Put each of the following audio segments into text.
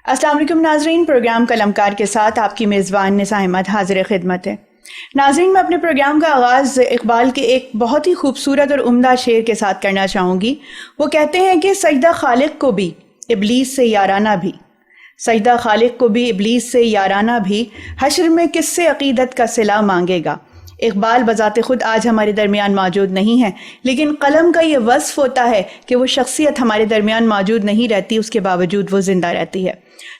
السلام علیکم ناظرین، پروگرام قلمکار کے ساتھ آپ کی میزبان نساء احمد حاضر خدمت ہے۔ ناظرین، میں اپنے پروگرام کا آغاز اقبال کے ایک بہت ہی خوبصورت اور عمدہ شعر کے ساتھ کرنا چاہوں گی۔ وہ کہتے ہیں کہ سجدہ خالق کو بھی ابلیس سے یارانہ بھی، سجدہ خالق کو بھی ابلیس سے یارانہ بھی، حشر میں کس سے عقیدت کا صلہ مانگے گا۔ اقبال بذات خود آج ہمارے درمیان موجود نہیں ہے، لیکن قلم کا یہ وصف ہوتا ہے کہ وہ شخصیت ہمارے درمیان موجود نہیں رہتی، اس کے باوجود وہ زندہ رہتی ہے۔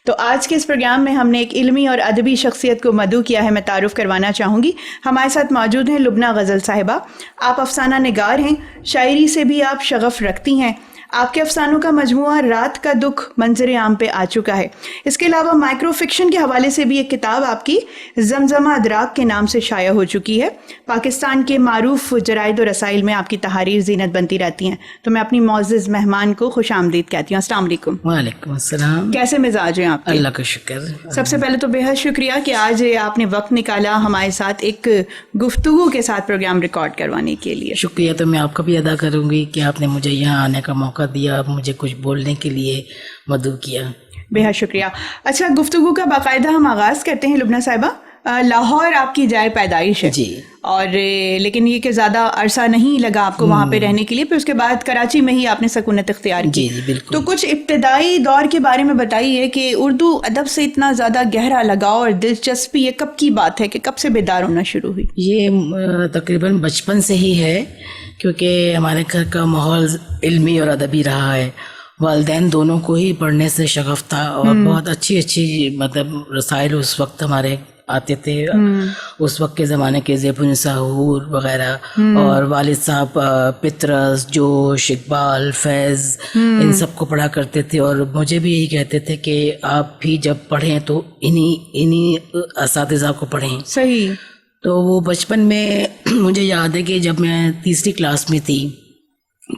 تو آج کے اس پروگرام میں ہم نے ایک علمی اور ادبی شخصیت کو مدعو کیا ہے۔ میں تعارف کروانا چاہوں گی۔ ہمارے ساتھ موجود ہیں لبنہ غزل صاحبہ۔ آپ افسانہ نگار ہیں، شاعری سے بھی آپ شغف رکھتی ہیں۔ آپ کے افسانوں کا مجموعہ رات کا دکھ منظر عام پہ آ چکا ہے۔ اس کے علاوہ مائکرو فکشن کے حوالے سے بھی ایک کتاب آپ کی زمزمہ ادراک کے نام سے شائع ہو چکی ہے۔ پاکستان کے معروف جرائد و رسائل میں آپ کی تحاریر زینت بنتی رہتی ہیں۔ تو میں اپنی معزز مہمان کو خوش آمدید کہتی ہوں۔ السلام علیکم۔ وعلیکم السلام۔ کیسے مزاج ہیں آپ کے؟ اللہ کا شکر۔ سب سے پہلے تو بے حد شکریہ کہ آج آپ نے وقت نکالا ہمارے ساتھ ایک گفتگو کے ساتھ پروگرام ریکارڈ کروانے کے لیے۔ شکریہ تو میں آپ کا بھی ادا کروں گی کہ آپ نے مجھے یہاں آنے کا موقع دیا، مجھے کچھ بولنے کے لیے مدعو کیا۔ بے حد شکریہ۔ اچھا، گفتگو کا باقاعدہ ہم آغاز کرتے ہیں لبنہ صاحبہ۔ لاہور آپ کی جائے پیدائش ہے جی، اور لیکن یہ کہ زیادہ عرصہ نہیں لگا آپ کو وہاں پہ رہنے کے لیے، پھر اس کے بعد کراچی میں ہی آپ نے سکونت اختیار کی۔ جی بالکل۔ تو کچھ ابتدائی دور کے بارے میں بتائیے کہ اردو ادب سے اتنا زیادہ گہرا لگاؤ اور دلچسپی یہ کب کی بات ہے، کہ کب سے بیدار ہونا شروع ہوئی؟ یہ تقریباً بچپن سے ہی ہے، کیونکہ ہمارے گھر کا ماحول علمی اور ادبی رہا ہے۔ والدین دونوں کو ہی پڑھنے سے شغف تھا اور بہت اچھی مطلب رسائل اس وقت ہمارے آتے تھے۔ اس وقت کے زمانے کے زیب النساء حور وغیرہ، اور والد صاحب پطرس، جوش، اقبال، فیض، ان سب کو پڑھا کرتے تھے، اور مجھے بھی یہی کہتے تھے کہ آپ بھی جب پڑھیں تو انہی اساتذہ کو پڑھیں۔ صحیح۔ تو وہ بچپن میں مجھے یاد ہے کہ جب میں تیسری کلاس میں تھی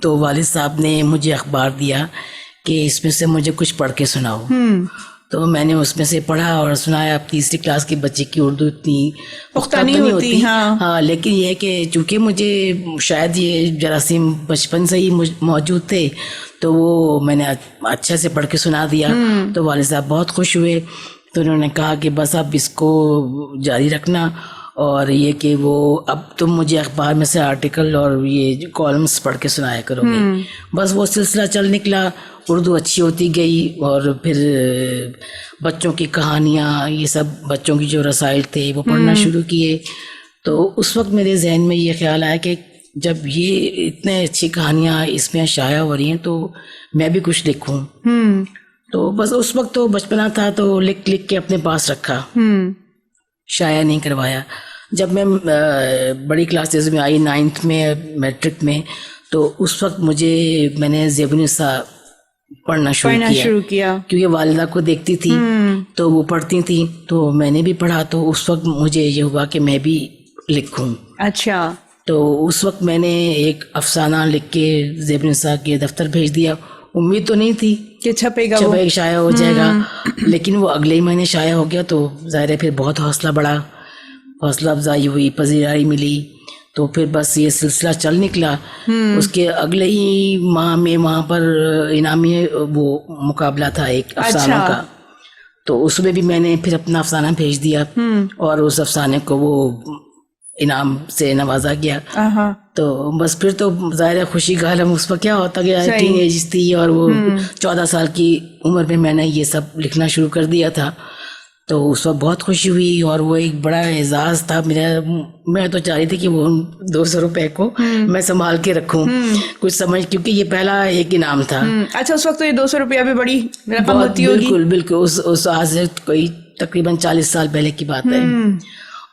تو والد صاحب نے مجھے اخبار دیا کہ اس میں سے مجھے کچھ پڑھ کے سناؤ۔ تو میں نے اس میں سے پڑھا اور سنایا۔ اب تیسری کلاس کے بچے کی اردو اتنی پختہ تو نہیں ہوتی، ہاں، لیکن یہ ہے کہ چونکہ مجھے شاید یہ جراثیم بچپن سے ہی موجود تھے تو وہ میں نے اچھے سے پڑھ کے سنا دیا۔ تو والد صاحب بہت خوش ہوئے، تو انہوں نے کہا کہ بس اب اس کو جاری رکھنا، اور یہ کہ وہ اب تم مجھے اخبار میں سے آرٹیکل اور یہ کالمز پڑھ کے سنایا کرو گے۔ بس وہ سلسلہ چل نکلا، اردو اچھی ہوتی گئی، اور پھر بچوں کی کہانیاں، یہ سب بچوں کی جو رسائل تھے وہ پڑھنا شروع کیے۔ تو اس وقت میرے ذہن میں یہ خیال آیا کہ جب یہ اتنے اچھی کہانیاں اس میں شائع ہو رہی ہیں تو میں بھی کچھ لکھوں۔ تو بس اس وقت تو بچپنا تھا تو لکھ کے اپنے پاس رکھا، شائع نہیں کروایا۔ جب میں بڑی کلاسز میں آئی، 9th میں، میٹرک میں، تو اس وقت میں نے زیب النساء پڑھنا شروع کیا کیونکہ والدہ کو دیکھتی تھی تو وہ پڑھتی تھیں، تو میں نے بھی پڑھا۔ تو اس وقت مجھے یہ ہوا کہ میں بھی لکھوں۔ اچھا۔ تو اس وقت میں نے ایک افسانہ لکھ کے زیب النساء کے دفتر بھیج دیا۔ امید تو نہیں تھی کہ چھپے گا، شائع ہو جائے گا، لیکن وہ اگلے ہی مہینے شائع ہو گیا۔ تو ظاہر ہے پھر بہت حوصلہ بڑھا، حوصلہ افزائی ہوئی، پذیرائی ملی، تو پھر بس یہ سلسلہ چل نکلا۔ اس کے اگلے ہی ماہ میں وہاں پر انعامی وہ مقابلہ تھا ایک افسانوں کا، تو اس میں بھی میں نے پھر اپنا افسانہ بھیج دیا، اور اس افسانے کو وہ انعام سے نوازا گیا۔ تو بس پھر تو ظاہر خوشی کا عالم اس وقت کیا ہوتا گیا، ٹین ایج تھی، اور وہ 14 سال کی عمر میں نے یہ سب لکھنا شروع کر دیا تھا۔ تو اس وقت بہت خوشی ہوئی، اور وہ ایک بڑا اعزاز تھا میرا۔ میں تو چاہ رہی تھی کہ وہ 200 روپے کو میں سنبھال کے رکھوں کچھ سمجھ، کیونکہ یہ پہلا ایک انعام تھا۔ اچھا، اس وقت تو یہ 200 روپیہ بھی بڑی رقم ہوتی ہوگی۔ بالکل بالکل، اس آج سے کوئی تقریباً 40 سال پہلے کی بات ہے۔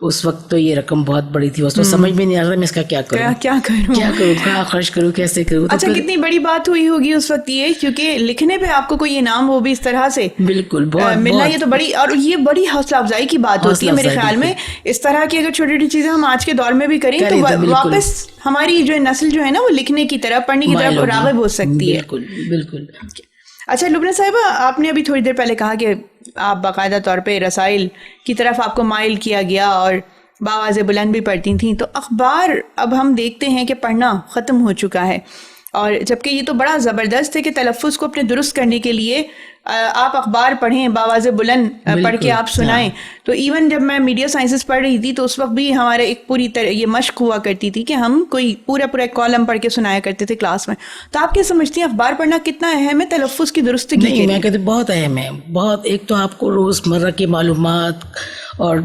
اس وقت تو یہ رقم بہت بڑی تھی، اس وقت سمجھ میں نہیں آ رہا میں اس کا کیا کروں، کہاں خرچ کروں، کیسے کروں۔ اچھا، کتنی بڑی بات ہوئی ہوگی اس وقت یہ، کیونکہ لکھنے پہ آپ کو کوئی انعام ہو بھی اس طرح سے بالکل ملنا، یہ تو بڑی، اور یہ بڑی حوصلہ افزائی کی بات ہوتی ہے میرے خیال میں۔ اس طرح کی اگر چھوٹی چھوٹی چیزیں ہم آج کے دور میں بھی کریں تو واپس ہماری جو نسل جو ہے نا وہ لکھنے کی طرف، پڑھنے کی طرف راغب ہو سکتی ہے۔ بالکل۔ اچھا لبنہ صاحبہ، آپ نے ابھی تھوڑی دیر پہلے کہا کہ آپ باقاعدہ طور پہ رسائل کی طرف آپ کو مائل کیا گیا اور بآواز بلند بھی پڑھتی تھیں، تو اخبار اب ہم دیکھتے ہیں کہ پڑھنا ختم ہو چکا ہے، اور جبکہ یہ تو بڑا زبردست ہے کہ تلفظ کو اپنے درست کرنے کے لیے آپ اخبار پڑھیں باواز بلند پڑھ کے آپ سنائیں. تو ایون جب میں میڈیا سائنسز پڑھ رہی تھی تو اس وقت بھی ہمارے ایک پوری طرح یہ مشق ہوا کرتی تھی کہ ہم کوئی پورا ایک کالم پڑھ کے سنایا کرتے تھے کلاس میں. تو آپ کیا سمجھتی ہیں اخبار پڑھنا کتنا اہم ہے تلفظ کی درستگی کے لیے؟ میں کہتی بہت اہم ہے, بہت. ایک تو آپ کو روزمرہ کی معلومات اور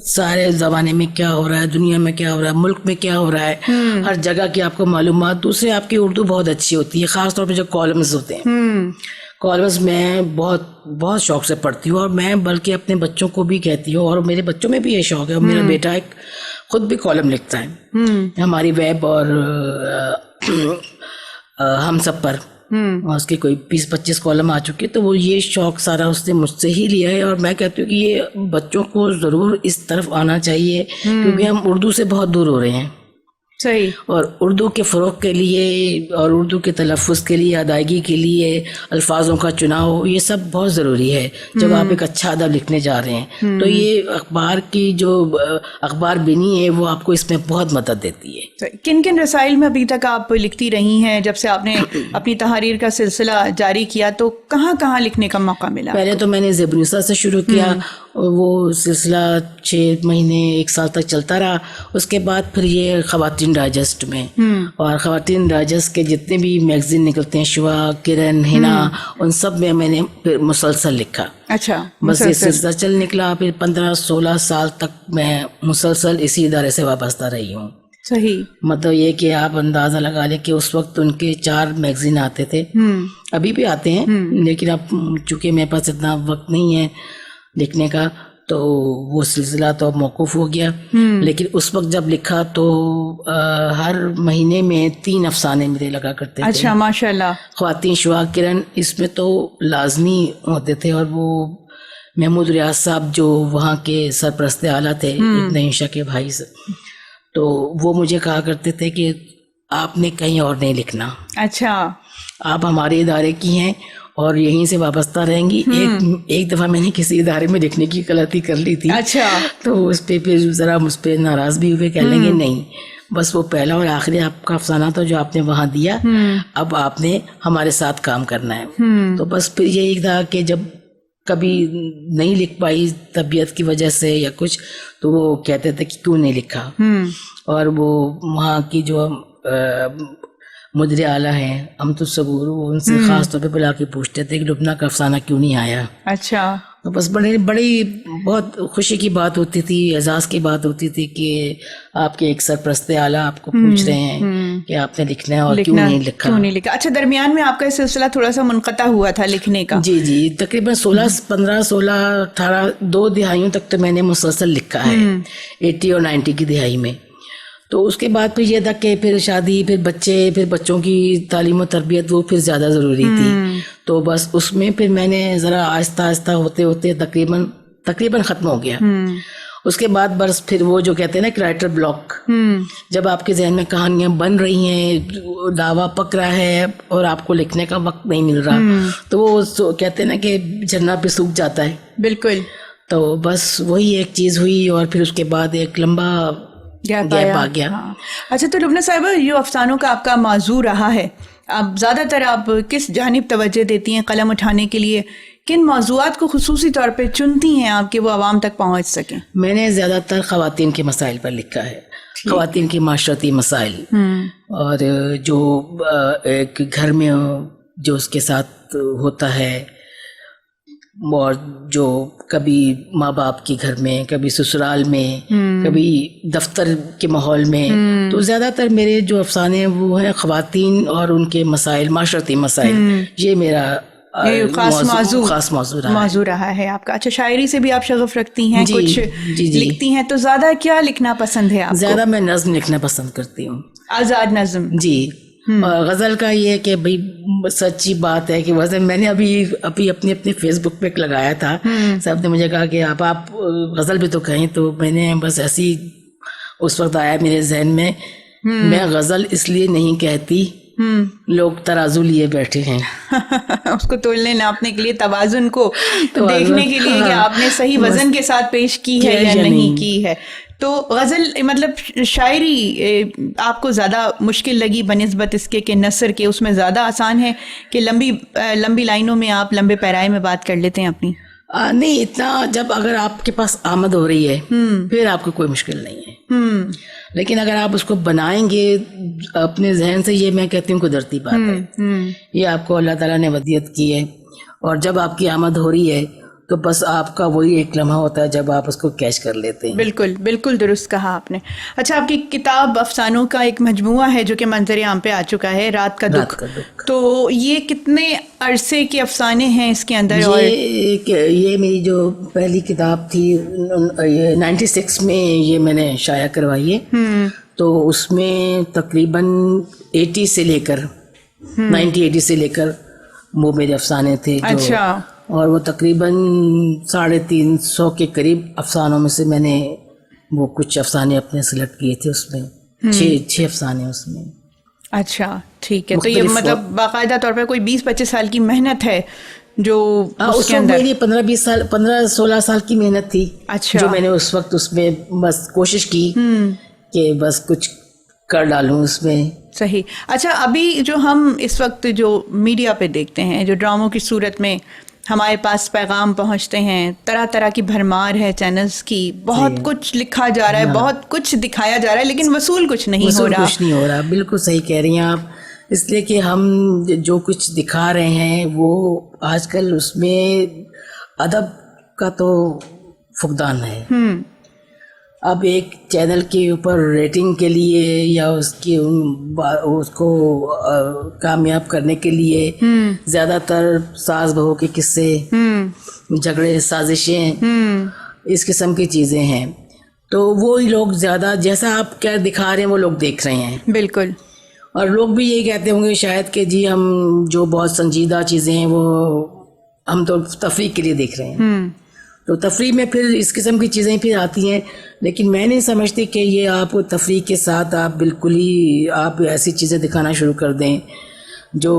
سارے زمانے میں کیا ہو رہا ہے, دنیا میں کیا ہو رہا ہے, ملک میں کیا ہو رہا ہے, ہر جگہ کی آپ کو معلومات. دوسرے آپ کی اردو بہت اچھی ہوتی ہے, خاص طور پہ جو کالمز ہوتے ہیں. کالمز میں بہت شوق سے پڑھتی ہوں, اور میں بلکہ اپنے بچوں کو بھی کہتی ہوں, اور میرے بچوں میں بھی یہ شوق ہے. اور میرا بیٹا ایک خود بھی کالم لکھتا ہے ہماری ویب اور ہم سب پر. اس کے کوئی 20-25 کالم آ چکے. تو وہ یہ شوق سارا اس نے مجھ سے ہی لیا ہے, اور میں کہتی ہوں کہ یہ بچوں کو ضرور اس طرف آنا چاہیے, کیونکہ ہم اردو سے بہت دور ہو رہے ہیں. صحیح. اور اردو کے فروغ کے لیے اور اردو کے تلفظ کے لیے, ادائیگی کے لیے, الفاظوں کا چناؤ, یہ سب بہت ضروری ہے جب آپ ایک اچھا ادب لکھنے جا رہے ہیں. تو یہ اخبار کی جو اخبار بینی ہے وہ آپ کو اس میں بہت مدد دیتی ہے. کن کن رسائل میں ابھی تک آپ لکھتی رہی ہیں جب سے آپ نے اپنی تحریر کا سلسلہ جاری کیا؟ تو کہاں کہاں لکھنے کا موقع ملا؟ پہلے تو میں نے زیب النساء سے شروع کیا, وہ سلسلہ 6 مہینے 1 سال تک چلتا رہا. اس کے بعد پھر یہ خواتین ڈائجسٹ میں, اور خواتین ڈائجسٹ کے جتنے بھی میگزین نکلتے ہیں, شوا, کرن, ہنا, ان سب میں میں نے پھر مسلسل لکھا. اچھا. بس یہ سلسلہ چل نکلا. پھر 15-16 سال تک میں مسلسل اسی ادارے سے وابستہ رہی ہوں. صحیح. مطلب یہ کہ آپ اندازہ لگا لیں کہ اس وقت ان کے 4 میگزین آتے تھے, ابھی بھی آتے ہیں, لیکن اب چونکہ میرے پاس اتنا وقت نہیں ہے لکھنے کا, تو وہ سلسلہ تو اب موقوف ہو گیا. لیکن اس وقت جب لکھا تو ہر مہینے میں 3 افسانے میرے لگا کرتے تھے. اچھا, ماشاء اللہ. خواتین, شوا, کرن, اس میں تو لازمی ہوتے تھے. اور وہ محمود ریاض صاحب جو وہاں کے سرپرست اعلیٰ تھے ابن عائشہ کے بھائی سے, تو وہ مجھے کہا کرتے تھے کہ آپ نے کہیں اور نہیں لکھنا. اچھا. آپ ہمارے ادارے کی ہیں اور یہیں سے وابستہ رہیں گی. ایک دفعہ میں نے کسی ادارے میں لکھنے کی غلطی کر لی تھی. اچھا. تو اس پہ پھر ذرا مجھ پہ ناراض بھی ہوئے, کہنے لگے نہیں, بس وہ پہلا اور آخری آپ کا افسانہ تھا جو آپ نے وہاں دیا, اب آپ نے ہمارے ساتھ کام کرنا ہے. تو بس پھر یہی تھا کہ جب کبھی نہیں لکھ پائی طبیعت کی وجہ سے یا کچھ, تو وہ کہتے تھے کہ کیوں نہیں لکھا. اور وہ وہاں کی جو مدیر اعلیٰ ہیں امت الصبور, وہ ان سے خاص طور پہ بلا کے پوچھتے تھے کہ لبنہ کا افسانہ کیوں نہیں آیا. اچھا. تو بس بڑی بہت خوشی کی بات ہوتی تھی, اعزاز کی بات ہوتی تھی کہ آپ کے ایک سرپرست اعلیٰ آپ کو پوچھ رہے ہیں کہ آپ نے لکھنا ہے اور کیوں نہیں لکھا. اچھا, درمیان میں آپ کا سلسلہ تھوڑا سا منقطع ہوا تھا لکھنے کا؟ جی, تقریباً 15, 16, 18 2 دہائیوں تک تو میں نے مسلسل لکھا ہے, 80 اور 90 کی دہائی میں. تو اس کے بعد پھر یہ تھا کہ پھر شادی, پھر بچے, پھر بچوں کی تعلیم و تربیت وہ پھر زیادہ ضروری تھی. تو بس اس میں پھر میں نے ذرا آہستہ آہستہ ہوتے ہوتے تقریباً ختم ہو گیا. اس کے بعد بس پھر وہ جو کہتے ہیں نا کہ رائٹر بلاک, جب آپ کے ذہن میں کہانیاں بن رہی ہیں, دعویٰ پک رہا ہے اور آپ کو لکھنے کا وقت نہیں مل رہا, تو وہ کہتے ہیں نا کہ جھرنا پہ سوکھ جاتا ہے. بالکل. تو بس وہی ایک چیز ہوئی, اور پھر اس کے بعد ایک لمبا گیپ آ گیا. اچھا, تو لبنہ صاحبہ, یہ افسانوں کا آپ کا موضوع رہا ہے, اب زیادہ تر آپ کس جانب توجہ دیتی ہیں قلم اٹھانے کے لیے؟ کن موضوعات کو خصوصی طور پہ چنتی ہیں آپ کہ وہ عوام تک پہنچ سکیں؟ میں نے زیادہ تر خواتین کے مسائل پر لکھا ہے, خواتین کی معاشرتی مسائل, اور جو ایک گھر میں جو اس کے ساتھ ہوتا ہے, اور جو کبھی ماں باپ کے گھر میں, کبھی سسرال میں, کبھی دفتر کے ماحول میں. تو زیادہ تر میرے جو افسانے ہیں وہ ہیں خواتین اور ان کے مسائل, معاشرتی مسائل. یہ میرا خاص موضوع رہا ہے آپ کا. اچھا, شاعری سے بھی آپ شغف رکھتی ہیں, کچھ لکھتی ہیں, تو زیادہ کیا لکھنا پسند ہے آپ کو؟ زیادہ میں نظم لکھنا پسند کرتی ہوں, آزاد نظم. جی. اور غزل کا یہ کہ بھائی سچی بات ہے کہ ویسے میں نے ابھی اپنے فیس بک پہ لگایا تھا, سب نے مجھے کہا کہ آپ غزل بھی تو کہیں, تو میں نے بس ایسی اس وقت آیا میرے ذہن میں, میں غزل اس لیے نہیں کہتی, لوگ ترازو لیے بیٹھے ہیں. اس کو تولنے ناپنے کے لیے, توازن کو دیکھنے کے لیے کہ آپ نے صحیح وزن کے ساتھ پیش کی ہے یا نہیں کی ہے. تو غزل مطلب شاعری آپ کو زیادہ مشکل لگی بنسبت اس کے کہ نثر کے، اس میں زیادہ آسان ہے کہ لمبی لائنوں میں آپ لمبے پیرائے میں بات کر لیتے ہیں اپنی؟ نہیں اتنا، جب اگر آپ کے پاس آمد ہو رہی ہے پھر آپ کو کوئی مشکل نہیں ہے، لیکن اگر آپ اس کو بنائیں گے اپنے ذہن سے، یہ میں کہتی ہوں قدرتی بات ہے، یہ آپ کو اللہ تعالیٰ نے ودیت کی ہے، اور جب آپ کی آمد ہو رہی ہے تو بس آپ کا وہی ایک لمحہ ہوتا ہے جب آپ اس کو کیچ کر لیتے ہیں. بالکل بالکل درست کہا آپ نے. اچھا، آپ کی کتاب افسانوں کا ایک مجموعہ ہے جو کہ منظر عام پہ آ چکا ہے، رات کا دکھ. تو یہ کتنے عرصے کے افسانے ہیں اس کے اندر؟ یہ میری جو پہلی کتاب تھی 96 میں یہ میں نے شائع کروائی ہے، تو اس میں تقریباً 80 سے لے کر 90 سے لے کر وہ میرے افسانے تھے. اچھا. اور وہ تقریباً 350 کے قریب افسانوں میں سے میں نے وہ کچھ افسانے اپنے سلیکٹ کیے تھے، اس میں 6 افسانے اس میں. اچھا ٹھیک ہے. تو یہ مطلب باقاعدہ طور پر کوئی 20-25 سال کی محنت ہے جو اس وقت میری 15-16 سال کی محنت تھی. اچھا. جو میں نے اس وقت اس میں بس کوشش کی کہ بس کچھ کر ڈالوں اس میں. صحیح. اچھا، ابھی جو ہم اس وقت جو میڈیا پہ دیکھتے ہیں، جو ڈراموں کی صورت میں ہمارے پاس پیغام پہنچتے ہیں، طرح طرح کی بھرمار ہے چینلز کی، بہت کچھ لکھا جا رہا ہے، بہت کچھ دکھایا جا رہا ہے، لیکن وصول کچھ نہیں ہو رہا. بالکل صحیح کہہ رہی ہیں آپ. اس لیے کہ ہم جو کچھ دکھا رہے ہیں وہ آج کل اس میں ادب کا تو فقدان ہے. اب ایک چینل کے اوپر ریٹنگ کے لیے یا اس کو کامیاب کرنے کے لیے زیادہ تر ساز بہو کے قصے، جھگڑے، سازشیں، اس قسم کی چیزیں ہیں. تو وہی لوگ زیادہ جیسا آپ کیا دکھا رہے ہیں وہ لوگ دیکھ رہے ہیں. بالکل. اور لوگ بھی یہی کہتے ہوں گے شاید کہ جی ہم جو بہت سنجیدہ چیزیں ہیں وہ ہم تو تفریح کے لیے دیکھ رہے ہیں. تو تفریح میں پھر اس قسم کی چیزیں پھر آتی ہیں، لیکن میں نہیں سمجھتی کہ یہ آپ تفریح کے ساتھ آپ بالکل ہی آپ ایسی چیزیں دکھانا شروع کر دیں جو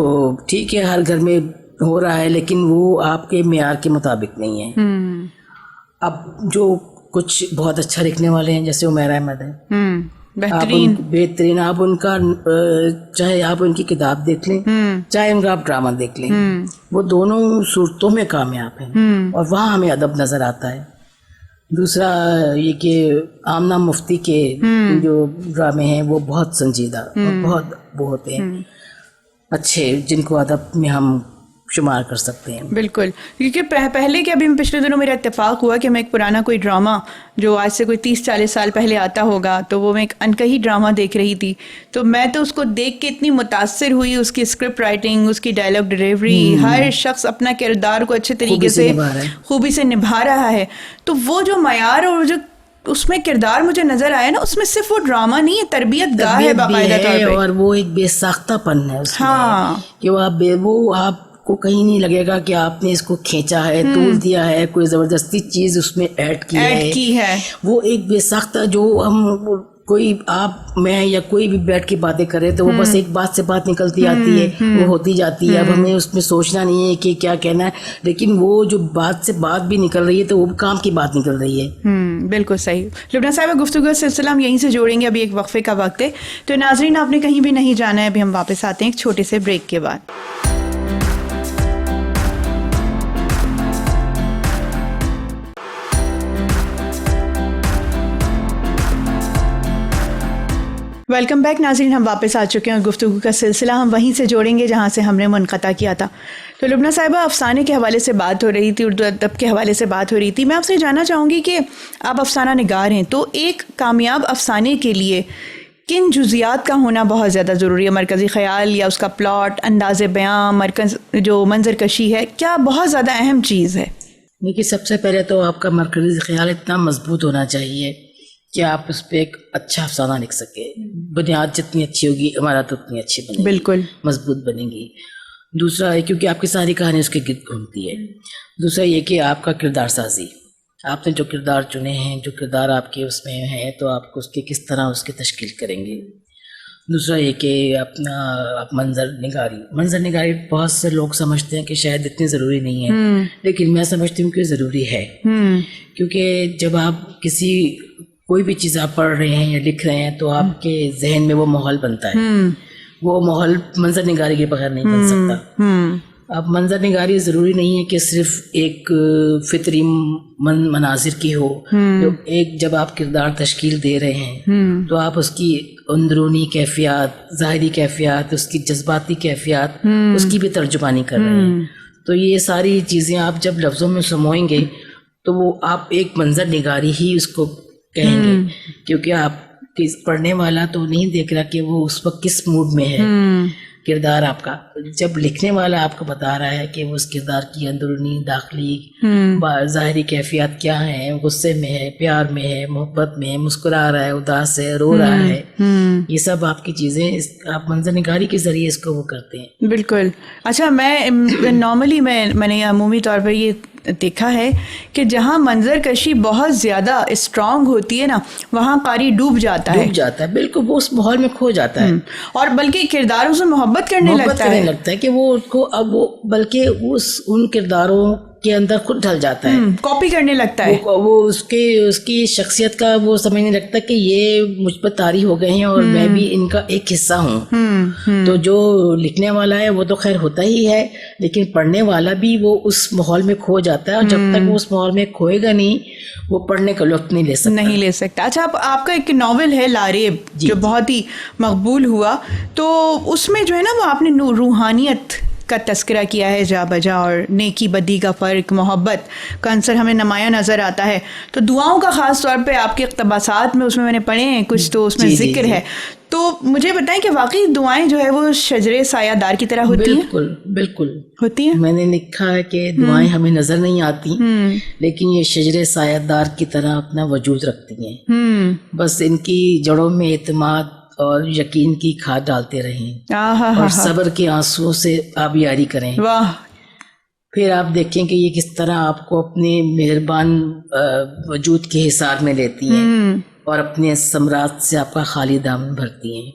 ٹھیک ہے ہر گھر میں ہو رہا ہے لیکن وہ آپ کے معیار کے مطابق نہیں ہے. اب جو کچھ بہت اچھا لکھنے والے ہیں جیسے عمیر احمد ہیں، بہترین، آپ ان کا چاہے آپ ان کی کتاب دیکھ لیں چاہے ان کا آپ ڈرامہ دیکھ لیں، وہ دونوں صورتوں میں کامیاب ہیں اور وہاں ہمیں ادب نظر آتا ہے. دوسرا یہ کہ آمنہ مفتی کے جو ڈرامے ہیں وہ بہت سنجیدہ اور بہت ہیں اچھے، جن کو ادب میں ہم شمار کر سکتے ہیں. بالکل. کیونکہ پہلے کے ابھی پچھلے دنوں میرا اتفاق ہوا کہ میں ایک پرانا کوئی ڈرامہ جو آج سے کوئی 30-40 سال پہلے آتا ہوگا، تو وہ میں ایک انکہی ڈرامہ دیکھ رہی تھی. تو میں تو اس کو دیکھ کے اتنی متاثر ہوئی، اس کی اسکرپٹ رائٹنگ، اس کی ڈائلاگ ڈلیوری، ہر شخص اپنا کردار کو اچھے طریقے سے خوبی سے نبھا رہا ہے. تو وہ جو معیار اور جو اس میں کردار مجھے نظر آیا نا، اس میں صرف وہ ڈرامہ نہیں ہے، تربیت گاہ ہے باقاعدہ طور پہ، اور وہ ایک بے ساختہ پن ہے اس میں کہ وہ آپ کو کہیں نہیں لگے گا کہ آپ نے اس کو کھینچا ہے، تول دیا ہے، کوئی زبردستی چیز اس میں ایڈ کی ہے. وہ ایک بے ساختہ، جو ہم کوئی آپ میں یا کوئی بھی بیٹھ کے باتیں کرے تو وہ بس ایک بات سے بات نکلتی آتی ہے، وہ ہوتی جاتی ہے. اب ہمیں اس میں سوچنا نہیں ہے کہ کیا کہنا ہے، لیکن وہ جو بات سے بات بھی نکل رہی ہے تو وہ کام کی بات نکل رہی ہے. بالکل صحیح. لبنہ صاحبہ، گفتگو کا سلسلہ ہم یہیں سے جوڑیں گے، ابھی ایک وقفے کا وقت ہے. تو ناظرین، آپ نے کہیں بھی نہیں جانا ہے، ابھی ہم واپس آتے ہیں ایک چھوٹے سے بریک کے بعد. ویلکم بیک ناظرین، ہم واپس آ چکے ہیں. گفتگو کا سلسلہ ہم وہیں سے جوڑیں گے جہاں سے ہم نے منقطع کیا تھا. تو لبنہ صاحبہ، افسانے کے حوالے سے بات ہو رہی تھی، اردو ادب کے حوالے سے بات ہو رہی تھی. میں آپ سے جاننا چاہوں گی کہ آپ افسانہ نگار ہیں، تو ایک کامیاب افسانے کے لیے کن جزیات کا ہونا بہت زیادہ ضروری ہے؟ مرکزی خیال یا اس کا پلاٹ، انداز بیاں، مرکز جو منظر کشی ہے، کیا بہت زیادہ اہم چیز ہے؟ دیکھیے، سب سے پہلے تو آپ کا مرکزی خیال اتنا مضبوط ہونا چاہیے کہ آپ اس پہ ایک اچھا افسانہ لکھ سکے. بنیاد جتنی اچھی ہوگی عمارت اتنی اچھی بنے گی، بالکل مضبوط بنے گی. دوسرا ہے کیونکہ آپ کی ساری کہانی اس کے گرد گھومتی ہے. دوسرا یہ کہ آپ کا کردار سازی، آپ نے جو کردار چنے ہیں، جو کردار آپ کے اس میں ہیں، تو آپ کو اس کے کس طرح اس کی تشکیل کریں گے. دوسرا یہ کہ آپ منظر نگاری بہت سے لوگ سمجھتے ہیں کہ شاید اتنی ضروری نہیں ہے، لیکن میں سمجھتی ہوں کہ ضروری ہے. کیونکہ جب آپ کسی کوئی بھی چیز آپ پڑھ رہے ہیں یا لکھ رہے ہیں تو آپ کے ذہن میں وہ ماحول بنتا ہے. وہ ماحول منظر نگاری کے بغیر نہیں بن سکتا. اب منظر نگاری ضروری نہیں ہے کہ صرف ایک فطری مناظر کی ہو. جب آپ کردار تشکیل دے رہے ہیں تو آپ اس کی اندرونی کیفیات، ظاہری کیفیات، اس کی جذباتی کیفیات، اس کی بھی ترجمانی کر رہے ہیں. تو یہ ساری چیزیں آپ جب لفظوں میں سموئیں گے تو وہ آپ ایک منظر نگاری ہی اس کو کہیں گے، کیونکہ آپ پڑھنے والا تو نہیں دیکھ رہا کہ وہ اس وقت کس موڈ میں ہے کردار آپ کا. جب لکھنے والا آپ کو بتا رہا ہے کہ وہ اس کردار کی اندرونی داخلی ظاہری کیفیات کیا ہیں، غصے میں ہے، پیار میں ہے، محبت میں ہے، مسکرا رہا ہے، اداس ہے، رو رہا ہے، یہ سب آپ کی چیزیں آپ منظر نگاری کے ذریعے اس کو وہ کرتے ہیں. بالکل. اچھا، میں نارملی میں نے عمومی طور پر یہ دیکھا ہے کہ جہاں منظر کشی بہت زیادہ اسٹرانگ ہوتی ہے نا، وہاں قاری ڈوب جاتا ہے. بالکل، وہ اس ماحول میں کھو جاتا ہے اور بلکہ کرداروں سے محبت کرنے لگتا ہے کہ وہ کو اب وہ بلکہ ان کرداروں کے اندر خود ڈھل جاتا ہے، کاپی کرنے لگتا ہے. وہ اس کی شخصیت کا وہ سمجھنے لگتا ہے کہ یہ مجھ پر طاری ہو گئے ہیں اور میں بھی ان کا ایک حصہ ہوں. تو جو لکھنے والا ہے وہ تو خیر ہوتا ہی ہے، لیکن پڑھنے والا بھی وہ اس ماحول میں کھو جاتا ہے، اور جب تک وہ اس ماحول میں کھوئے گا نہیں وہ پڑھنے کا لطف نہیں لے سکتا. اچھا، آپ کا ایک ناول ہے لاریب جو بہت ہی مقبول ہوا، تو اس میں جو ہے نا وہ آپ نے روحانیت کا تذکرہ کیا ہے جا بجا، اور نیکی بدی کا فرق، محبت کا عنصر ہمیں نمایاں نظر آتا ہے. تو دعاؤں کا خاص طور پہ آپ کے اقتباسات میں اس میں نے پڑھے ہیں کچھ، تو اس میں ذکر ہے. تو مجھے بتائیں کہ واقعی دعائیں جو ہے وہ شجرے سایہ دار کی طرح ہوتی ہیں؟ بالکل ہوتی ہیں. میں نے لکھا ہے کہ دعائیں ہمیں نظر نہیں آتی، لیکن یہ شجرے سایہ دار کی طرح اپنا وجود رکھتی ہیں. بس ان کی جڑوں میں اعتماد اور یقین کی کھاد ڈالتے رہیں اور صبر کے آنسوؤں سے آبیاری کریں. واہ. پھر آپ دیکھیں کہ یہ کس طرح آپ کو اپنے مہربان وجود کے حصار میں لیتی ہیں اور اپنے ثمرات سے آپ کا خالی دامن بھرتی ہیں.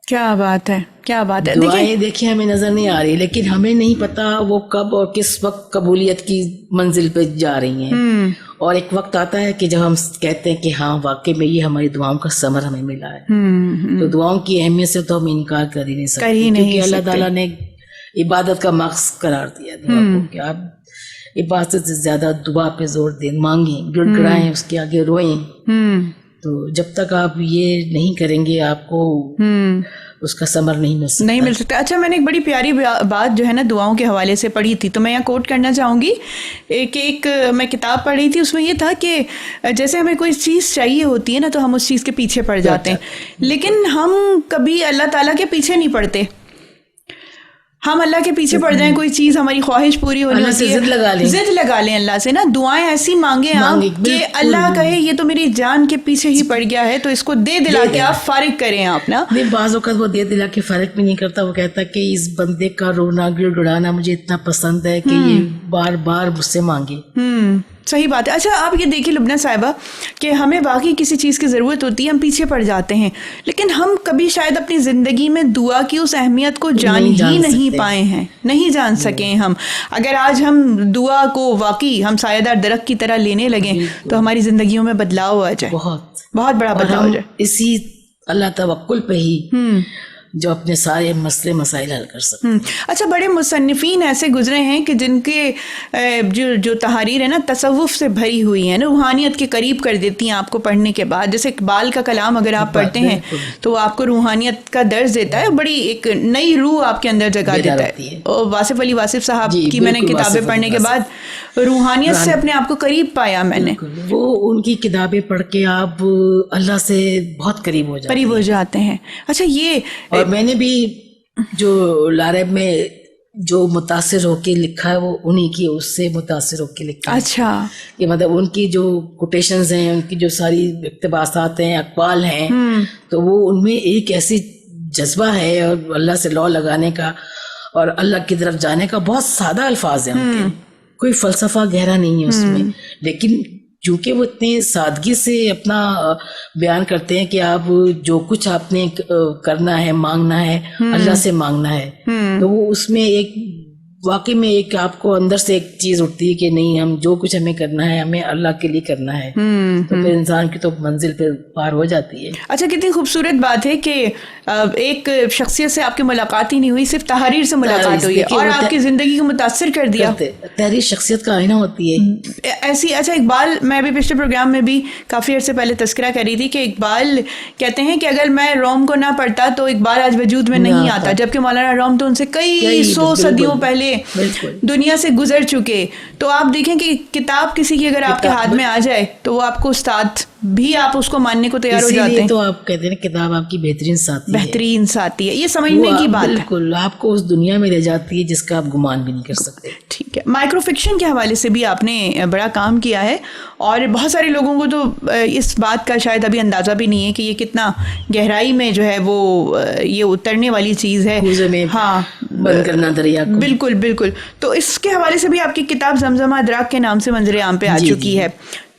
کیا بات ہے، کیا بات ہے. دعائیں دیکھیں ہمیں نظر نہیں آ رہی، لیکن ہمیں نہیں پتا وہ کب اور کس وقت قبولیت کی منزل پہ جا رہی ہیں. اور ایک وقت آتا ہے کہ جب ہم کہتے ہیں کہ ہاں واقعی میں یہ ہماری دعاؤں کا ثمر ہمیں ملا ہے. تو دعاؤں کی اہمیت سے تو ہم انکار کر ہی نہیں سکتے، کیونکہ اللہ تعالیٰ نے عبادت کا مقصد قرار دیا دعا کو کہ آپ عبادت سے زیادہ دعا پہ زور دیں، مانگیں، گڑ گڑائیں، اس کے آگے روئیں. تو جب تک آپ یہ نہیں کریں گے آپ کو اس کا ثمر نہیں مل سکتا. اچھا، میں نے ایک بڑی پیاری بات جو ہے نا دعاؤں کے حوالے سے پڑھی تھی، تو میں یہاں کوٹ کرنا چاہوں گی. ایک میں کتاب پڑھ رہی تھی، اس میں یہ تھا کہ جیسے ہمیں کوئی چیز چاہیے ہوتی ہے نا تو ہم اس چیز کے پیچھے پڑ جاتے ہیں، لیکن ہم کبھی اللہ تعالیٰ کے پیچھے نہیں پڑتے. ہم اللہ کے پیچھے پڑ جائیں، کوئی چیز ہماری خواہش پوری ہونی ہوتی ہے، ضد لگا لیں اللہ سے نا. دعائیں ایسی مانگیں آپ کہ اللہ کہے یہ تو میری جان کے پیچھے ہی پڑ گیا ہے، تو اس کو دے دلا کے آپ فارغ کریں. آپ نا بعض اوقات وہ دے دلا کے فارغ بھی نہیں کرتا، وہ کہتا کہ اس بندے کا رونا گڑ گڑانا مجھے اتنا پسند ہے کہ یہ بار بار مجھ سے مانگے. صحیح بات ہے. اچھا، آپ یہ دیکھیے لبنہ صاحبہ کہ ہمیں واقعی کسی چیز کی ضرورت ہوتی ہے، ہم پیچھے پڑ جاتے ہیں، لیکن ہم کبھی شاید اپنی زندگی میں دعا کی اس اہمیت کو جان ہی نہیں پائے ہیں، نہیں جان سکے ہم. اگر آج ہم دعا کو واقعی ہم سایہ دار درخت کی طرح لینے لگیں تو ہماری زندگیوں میں بدلاؤ آ جائے، بہت بڑا بدلاؤ آ جائے. اسی اللہ توکل پہ ہی جو اپنے سارے مسئلے مسائل حل کر سکتے. اچھا، بڑے مصنفین ایسے گزرے ہیں کہ جن کے جو تحریر ہے نا تصوف سے بھری ہوئی ہیں نا، روحانیت کے قریب کر دیتی ہیں آپ کو پڑھنے کے بعد. جیسے اقبال کا کلام اگر آپ پڑھتے ہیں تو وہ آپ کو روحانیت کا درس دیتا ہے، بڑی ایک نئی روح آپ کے اندر جگا دیتا ہے. اور واصف علی واصف صاحب کی میں نے کتابیں پڑھنے کے بعد روحانیت سے اپنے آپ کو قریب پایا میں نے. وہ ان کی کتابیں پڑھ کے آپ اللہ سے بہت قریب ہو جاتے ہیں. اچھا، یہ اور میں نے بھی جو لاریب میں جو متاثر ہو کے لکھا ہے وہ انہی کی اس سے متاثر ہو کے لکھا ہے. اچھا، کہ مطلب ان کی جو کوٹیشنز ہیں، ان کی جو ساری اقتباسات ہیں، اقوال ہیں، تو وہ ان میں ایک ایسی جذبہ ہے اور اللہ سے لو لگانے کا اور اللہ کی طرف جانے کا. بہت سادہ الفاظ ہیں ان کے، کوئی فلسفہ گہرا نہیں ہے اس میں، لیکن چونکہ وہ اتنے سادگی سے اپنا بیان کرتے ہیں کہ آپ جو کچھ آپ نے کرنا ہے، مانگنا ہے، اللہ سے مانگنا ہے، تو وہ اس میں ایک واقعی میں ایک آپ کو اندر سے ایک چیز اٹھتی ہے کہ نہیں, ہم جو کچھ ہمیں کرنا ہے ہمیں اللہ کے لیے کرنا ہے, تو پھر انسان کی تو منزل پہ پار ہو جاتی ہے. اچھا, کتنی خوبصورت بات ہے کہ ایک شخصیت سے آپ کی ملاقات ہی نہیں ہوئی, صرف تحریر سے ملاقات ہوئی ہے اور آپ کی زندگی کو متاثر کر دیا. تحریر شخصیت کا آئینہ ہوتی ہے ایسی. اچھا اقبال, میں بھی پچھلے پروگرام میں بھی کافی عرصے پہلے تذکرہ کر رہی تھی کہ اقبال کہتے ہیں کہ اگر میں روم کو نہ پڑھتا تو اقبال آج وجود میں نہیں آتا, جبکہ مولانا روم تو ان سے کئی سو صدیوں پہلے دنیا سے گزر چکے. تو آپ دیکھیں کہ کتاب کسی کی اگر آپ کے ہاتھ میں آ جائے تو وہ آپ کو استاد بھی, آپ اس کو ماننے کو تیار ہو جاتے ہیں. تو آپ کہتے ہیں کتاب آپ کی بہترین ساتھی ہے, یہ سمجھنے کی بات ہے. بالکل, آپ کو اس دنیا میں لے جاتی ہے جس کا آپ گمان بھی نہیں کر سکتے. ٹھیک ہے. مائکرو فکشن کے حوالے سے بھی آپ نے بڑا کام کیا ہے, اور بہت سارے لوگوں کو تو اس بات کا شاید ابھی اندازہ بھی نہیں ہے کہ یہ کتنا گہرائی میں جو ہے وہ یہ اترنے والی چیز ہے. ہاں, بند کرنا دریا کو. بالکل بالکل. تو اس کے حوالے سے بھی آپ کی کتاب زمزمہ ادراک کے نام سے منظر عام پہ آ چکی ہے.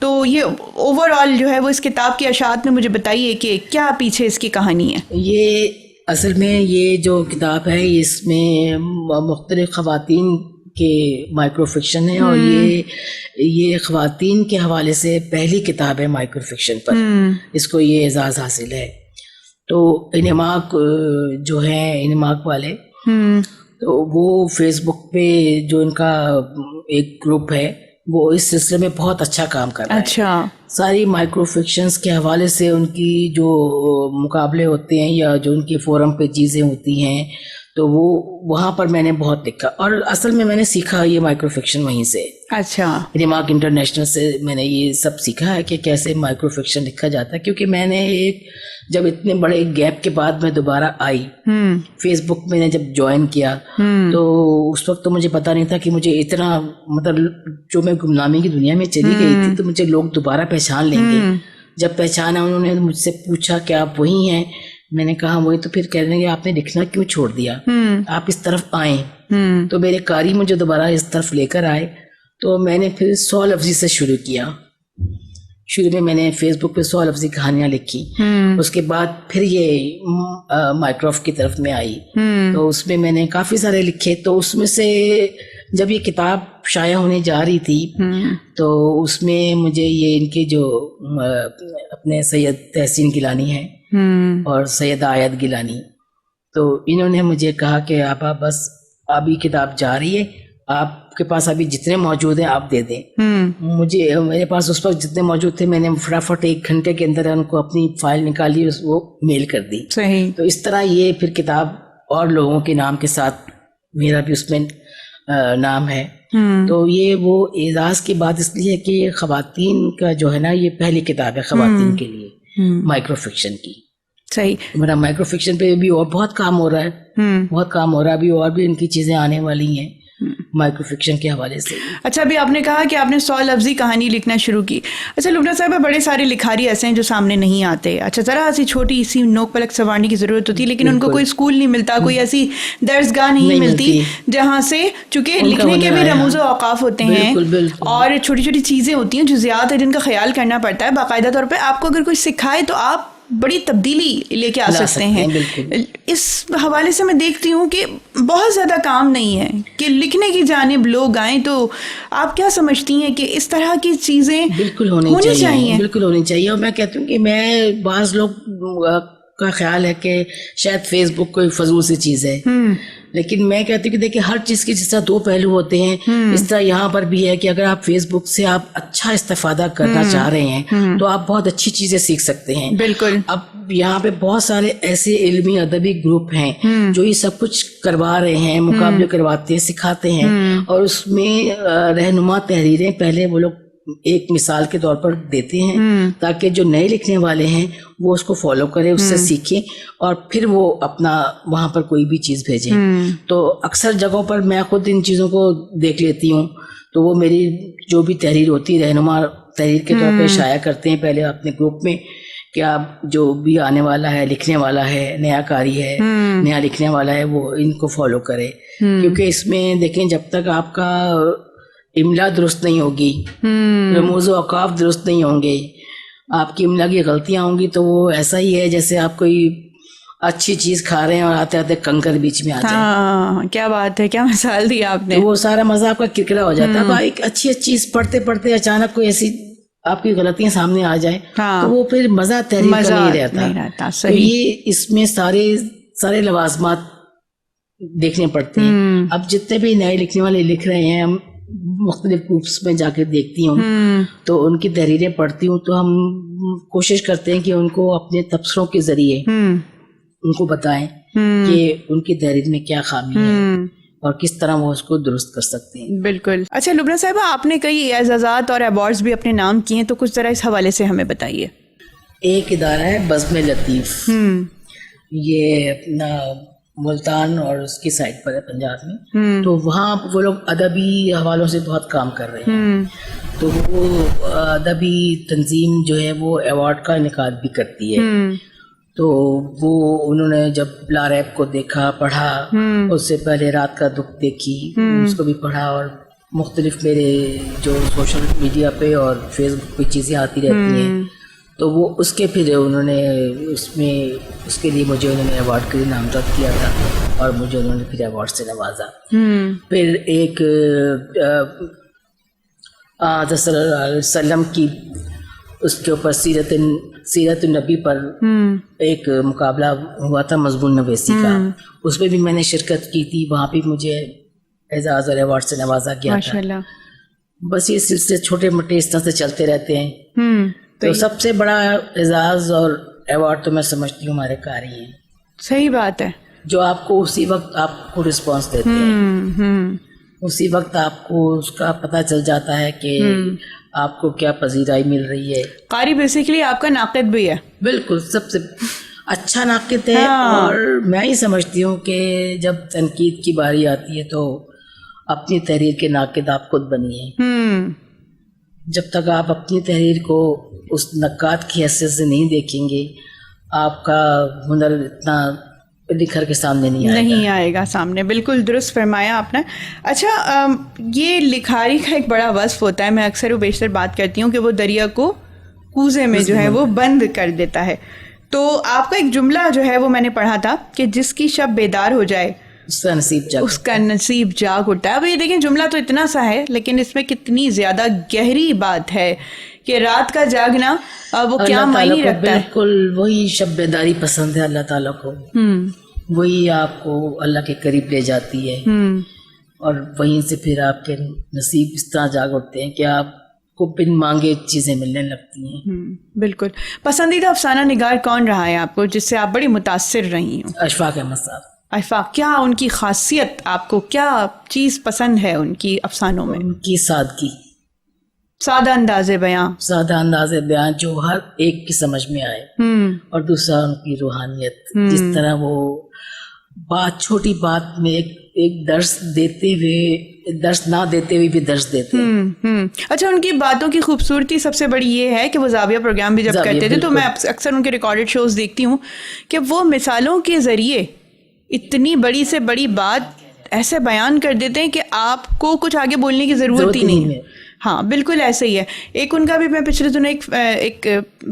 تو یہ اوور آل جو ہے وہ اس کتاب کی اشاعت میں مجھے بتائیے کہ کیا پیچھے اس کی کہانی ہے. یہ اصل میں یہ جو کتاب ہے اس میں مختلف خواتین کے مائکرو فکشن ہے, اور یہ خواتین کے حوالے سے پہلی کتاب ہے مائکرو فکشن پر. اس کو یہ اعزاز حاصل ہے. تو انعماق جو ہیں, انعماق والے, تو وہ فیس بک پہ جو ان کا ایک گروپ ہے وہ اس سلسلے میں بہت اچھا کام کر رہا ہے. اچھا. ساری مائکرو فکشنز کے حوالے سے ان کی جو مقابلے ہوتے ہیں یا جو ان کے فورم پہ چیزیں ہوتی ہیں, تو وہ وہاں پر میں نے بہت لکھا, اور اصل میں نے سیکھا یہ مائکرو فکشن وہیں سے. اچھا. ریمارک انٹرنیشنل سے میں نے یہ سب سیکھا ہے کہ کیسے مائکرو فکشن لکھا جاتا ہے, کیونکہ میں نے جب اتنے بڑے گیپ کے بعد میں دوبارہ آئی فیس بک میں نے جب جوائن کیا, تو اس وقت تو مجھے پتا نہیں تھا کہ مجھے اتنا, مطلب جو میں گمنامی کی دنیا میں چلی گئی تھی تو مجھے لوگ دوبارہ پہچان لیں گے. جب پہچانا انہوں نے مجھ سے پوچھا کہ آپ وہی ہیں, میں نے کہا وہی. تو پھر کہنے لگے آپ نے لکھنا کیوں چھوڑ دیا, آپ اس طرف آئیں. تو میرے قاری مجھے دوبارہ اس طرف لے کر آئے, تو میں نے پھر 100 لفظی سے شروع کیا. شروع میں نے فیس بک پہ 100 لفظی کہانیاں لکھی. اس کے بعد پھر یہ مائکروف کی طرف میں آئی, تو اس میں نے کافی سارے لکھے. تو اس میں سے جب یہ کتاب شائع ہونے جا رہی تھی تو اس میں مجھے یہ ان کے جو اپنے سید تحسین گیلانی ہیں اور سید آیت گیلانی, تو انہوں نے مجھے کہا کہ آپ بس اب یہ کتاب جا رہی ہے, آپ کے پاس ابھی جتنے موجود ہیں آپ دے دیں. میرے پاس اس وقت جتنے موجود تھے میں نے فٹافٹ 1 گھنٹے کے اندر ان کو اپنی فائل نکالی, وہ میل کر دی. صحیح. تو اس طرح یہ پھر کتاب اور لوگوں کے نام کے ساتھ میرا بھی اس میں نام ہے. تو یہ وہ اعزاز کی بات اس لیے کہ یہ خواتین کا جو ہے نا, یہ پہلی کتاب ہے خواتین کے لیے مائکرو فکشن کی. صحیح. میرا مائکرو فکشن پہ بھی اور بہت کام ہو رہا ہے, بہت کام ہو رہا ہے ابھی, اور بھی ان کی چیزیں آنے والی ہیں مائکرو فکشن کے حوالے سے. اچھا, ابھی آپ نے کہا کہ آپ نے 100 لفظی کہانی لکھنا شروع کی. اچھا لبنہ صاحبہ, بڑے سارے لکھاری ایسے ہیں جو سامنے نہیں آتے. اچھا, ذرا سی چھوٹی سی نوک پلک سنوارنے کی ضرورت ہوتی ہے, لیکن ان کو کوئی اسکول نہیں ملتا, کوئی ایسی درسگاہ نہیں ملتی جہاں سے, چونکہ لکھنے کے بھی رموز و اوقاف ہوتے ہیں اور چھوٹی چھوٹی چیزیں ہوتی ہیں جزیات ہیں جن کا خیال کرنا پڑتا ہے باقاعدہ طور پہ. آپ کو اگر کوئی سکھائے تو آپ بڑی تبدیلی لے کے آ سکتے ہیں. اس حوالے سے میں دیکھتی ہوں کہ بہت زیادہ کام نہیں ہے کہ لکھنے کی جانب لوگ آئیں. تو آپ کیا سمجھتی ہیں کہ اس طرح کی چیزیں بالکل ہونی چاہیے؟ بالکل ہونی چاہیے. اور میں کہتی ہوں کہ میں بعض لوگ کا خیال ہے کہ شاید فیس بک کوئی فضول سی چیز ہے, لیکن میں کہتی ہوں کہ دیکھیں ہر چیز کے جس طرح 2 پہلو ہوتے ہیں, اس طرح یہاں پر بھی ہے کہ اگر آپ فیس بک سے آپ اچھا استفادہ کرنا چاہ رہے ہیں تو آپ بہت اچھی چیزیں سیکھ سکتے ہیں. بالکل. اب یہاں پہ بہت سارے ایسے علمی ادبی گروپ ہیں جو یہ سب کچھ کروا رہے ہیں, مقابلے کرواتے ہیں, سکھاتے ہیں, اور اس میں رہنما تحریریں پہلے وہ لوگ ایک مثال کے طور پر دیتے ہیں تاکہ جو نئے لکھنے والے ہیں وہ اس کو فالو کریں, اس سے سیکھیں, اور پھر وہ اپنا وہاں پر کوئی بھی چیز بھیجیں. تو اکثر جگہوں پر میں خود ان چیزوں کو دیکھ لیتی ہوں, تو وہ میری جو بھی تحریر ہوتی ہے رہنما تحریر کے طور پہ شائع کرتے ہیں پہلے اپنے گروپ میں کہ آپ جو بھی آنے والا ہے, لکھنے والا ہے, نیا کاری ہے, نیا لکھنے والا ہے, وہ ان کو فالو کرے. کیونکہ اس میں دیکھیں جب تک آپ کا املا درست نہیں ہوگی, رموز و اوقاف درست نہیں ہوں گے, آپ کی املا کی غلطیاں ہوں گی, تو وہ ایسا ہی ہے جیسے آپ کوئی اچھی چیز کھا رہے ہیں اور آتے آتے کنکر بیچ میں آ جائے. ہاں کیا بات ہے, کیا مثال دی آپ نے. وہ سارا مزہ آپ کا کرکرا ہو جاتا ہے. اب ایک اچھی چیز پڑھتے پڑھتے اچانک کوئی ایسی آپ کی غلطیاں سامنے آ جائیں تو وہ پھر مزہ تحریر کا نہیں رہتا. تو یہ اس میں سارے لوازمات دیکھنے پڑتے ہیں. اب جتنے بھی نئے لکھنے والے لکھ رہے ہیں, ہم مختلف گروپس میں جا کے دیکھتی ہوں تو ان کی تحریریں پڑھتی ہوں تو ہم کوشش کرتے ہیں کہ ان کو اپنے تبصروں کے ذریعے ان کو بتائیں کہ ان کی تحریر میں کیا خامی ہے اور کس طرح وہ اس کو درست کر سکتے ہیں. بالکل. اچھا لبنہ صاحبہ, آپ نے کئی اعزازات اور ایوارڈز بھی اپنے نام کیے ہیں, تو کچھ ذرا اس حوالے سے ہمیں بتائیے. ایک ادارہ ہے بزم لطیف, یہ اپنا ملتان اور اس کی سائڈ پر ہے پنجاب میں. تو وہاں وہ لوگ ادبی حوالوں سے بہت کام کر رہے ہیں. تو وہ ادبی تنظیم جو ہے وہ ایوارڈ کا انعقاد بھی کرتی ہے. تو وہ انہوں نے جب لا ریپ کو دیکھا, پڑھا, اس سے پہلے رات کا دکھ دیکھی, اس کو بھی پڑھا, اور مختلف میرے جو سوشل میڈیا پہ اور فیس بک پہ چیزیں آتی رہتی ہیں, تو وہ اس کے پھر انہوں نے اس کے لیے مجھے انہوں نے ایوارڈ کے لیے نامزد کیا تھا اور مجھے انہوں نے پھر ایوارڈ سے نوازا. پھر ایک حضرت صلی اللہ علیہ وسلم کی اس کے اوپر سیرت النبی پر ایک مقابلہ ہوا تھا مضمون نویسی کا, اس میں بھی میں نے شرکت کی تھی. وہاں بھی مجھے اعزاز اور ایوارڈ سے نوازا گیا تھا. بس یہ سلسلے چھوٹے موٹے اس طرح سے چلتے رہتے ہیں. تو سب سے بڑا اعزاز اور ایوارڈ تو میں سمجھتی ہوں ہمارے قاری ہیں. صحیح بات ہے. جو آپ کو اسی وقت آپ کو رسپانس دیتے ہیں, اسی وقت آپ کو اس کا پتہ چل جاتا ہے کہ آپ کو کیا پذیرائی مل رہی ہے. قاری بیسیکلی آپ کا ناقد بھی ہے. بالکل, سب سے اچھا ناقد ہے. اور میں ہی سمجھتی ہوں کہ جب تنقید کی باری آتی ہے تو اپنی تحریر کے ناقد آپ خود بنیے. جب تک آپ اپنی تحریر کو اس نقاد کی حیثیت سے نہیں دیکھیں گے, آپ کا ہنر اتنا نکھر کے سامنے نہیں آئے گا سامنے. بالکل درست فرمایا آپ نے. اچھا, یہ لکھاری کا ایک بڑا وصف ہوتا ہے, میں اکثر و بیشتر بات کرتی ہوں کہ وہ دریا کو کوزے میں جو ہے وہ بند کر دیتا ہے. تو آپ کا ایک جملہ جو ہے وہ میں نے پڑھا تھا کہ جس کی شب بیدار ہو جائے اس کا نصیب جاگ اٹھتا ہے. اب یہ دیکھیں جملہ تو اتنا سا ہے لیکن اس میں کتنی زیادہ گہری بات ہے کہ رات کا جاگنا وہ کیا معنی رکھتا ہے. بالکل وہی شب بیداری پسند ہے اللہ تعالیٰ کو. وہی آپ کو اللہ کے قریب لے جاتی ہے اور وہیں سے پھر آپ کے نصیب اس طرح جاگ اٹھتے ہیں کہ آپ کو بن مانگے چیزیں ملنے لگتی ہیں. بالکل. پسندیدہ افسانہ نگار کون رہا ہے آپ کو جس سے آپ بڑی متاثر رہی ہوں؟ اشفاق احمد صاحب. اشفاق, کیا ان کی خاصیت, آپ کو کیا چیز پسند ہے ان کی افسانوں میں؟ ان کی سادگی, سادہ انداز بیان جو ہر ایک کی سمجھ میں آئے. اور دوسرا ان کی روحانیت, جس طرح وہ چھوٹی بات میں ایک درس دیتے ہوئے, درس نہ دیتے ہوئے بھی درس دیتے ہیں. اچھا, ان کی باتوں کی خوبصورتی سب سے بڑی یہ ہے کہ وہ زاویہ پروگرام بھی جب کرتے تھے تو میں اکثر ان کے ریکارڈڈ شوز دیکھتی ہوں کہ وہ مثالوں کے ذریعے اتنی بڑی سے بڑی بات ایسے بیان کر دیتے ہیں کہ آپ کو کچھ آگے بولنے کی ضرورت ہی نہیں ہے. ہاں بالکل ایسے ہی ہے. ایک ان کا بھی میں پچھلے دنوں ایک